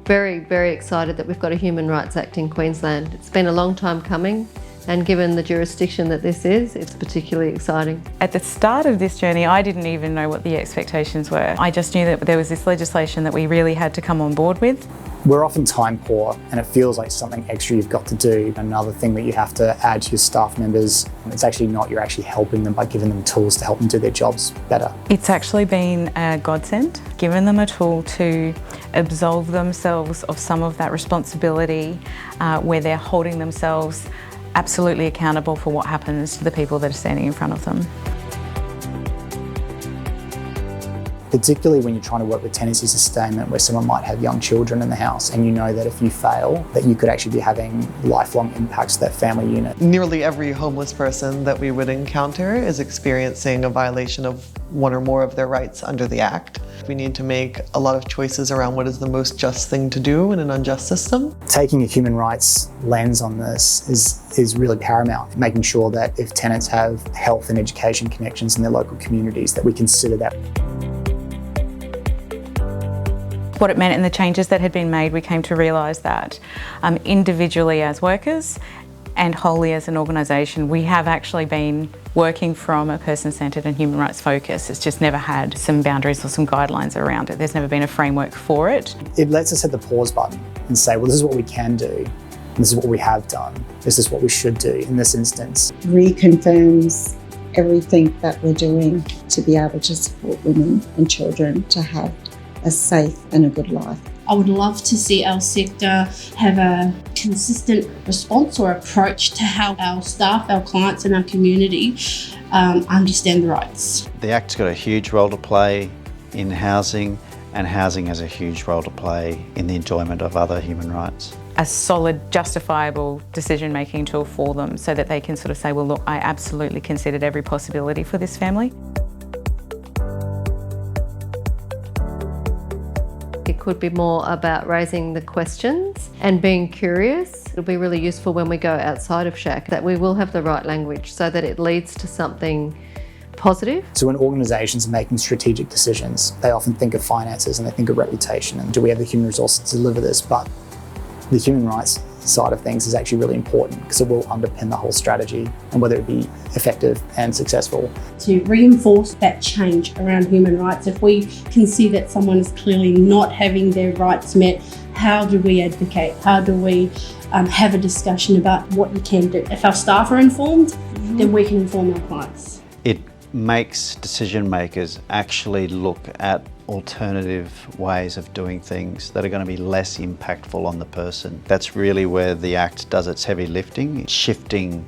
very, very excited that we've got a Human Rights Act in Queensland. It's been a long time coming, and given the jurisdiction that this is, it's particularly exciting. At the start of this journey, I didn't even know what the expectations were. I just knew that there was this legislation that we really had to come on board with. We're often time poor and it feels like something extra you've got to do. Another thing that you have to add to your staff members, it's actually not, you're actually helping them by giving them tools to help them do their jobs better. It's actually been a godsend, given them a tool to absolve themselves of some of that responsibility where they're holding themselves absolutely accountable for what happens to the people that are standing in front of them. Particularly when you're trying to work with tenancy sustainment where someone might have young children in the house and you know that if you fail, that you could actually be having lifelong impacts to that family unit. Nearly every homeless person that we would encounter is experiencing a violation of one or more of their rights under the Act. We need to make a lot of choices around what is the most just thing to do in an unjust system. Taking a human rights lens on this is really paramount, making sure that if tenants have health and education connections in their local communities, that we consider that. What it meant and the changes that had been made, we came to realise that individually as workers and wholly as an organisation, we have actually been working from a person-centred and human rights focus. It's just never had some boundaries or some guidelines around it. There's never been a framework for it. It lets us hit the pause button and say, well, this is what we can do. This is what we have done. This is what we should do in this instance. Reconfirms everything that we're doing to be able to support women and children to have a safe and a good life. I would love to see our sector have a consistent response or approach to how our staff, our clients and our community understand the rights. The Act's got a huge role to play in housing, and housing has a huge role to play in the enjoyment of other human rights. A solid, justifiable decision-making tool for them so that they can sort of say, well, look, I absolutely considered every possibility for this family. It could be more about raising the questions and being curious. It'll be really useful when we go outside of SHAC that we will have the right language so that it leads to something positive. So when organisations are making strategic decisions, they often think of finances and they think of reputation and do we have the human resources to deliver this? But the human rights side of things is actually really important because it will underpin the whole strategy and whether it be effective and successful. To reinforce that change around human rights, if we can see that someone is clearly not having their rights met, how do we advocate? How do we have a discussion about what you can do? If our staff are informed, then we can inform our clients. It makes decision makers actually look at alternative ways of doing things that are going to be less impactful on the person. That's really where the Act does its heavy lifting, shifting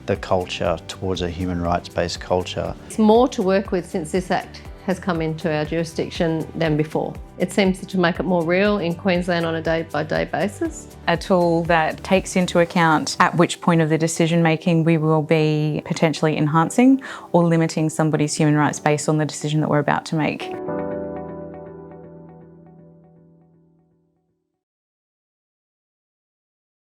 the culture towards a human rights-based culture. It's more to work with since this Act has come into our jurisdiction than before. It seems to make it more real in Queensland on a day-by-day basis. A tool that takes into account at which point of the decision making we will be potentially enhancing or limiting somebody's human rights based on the decision that we're about to make.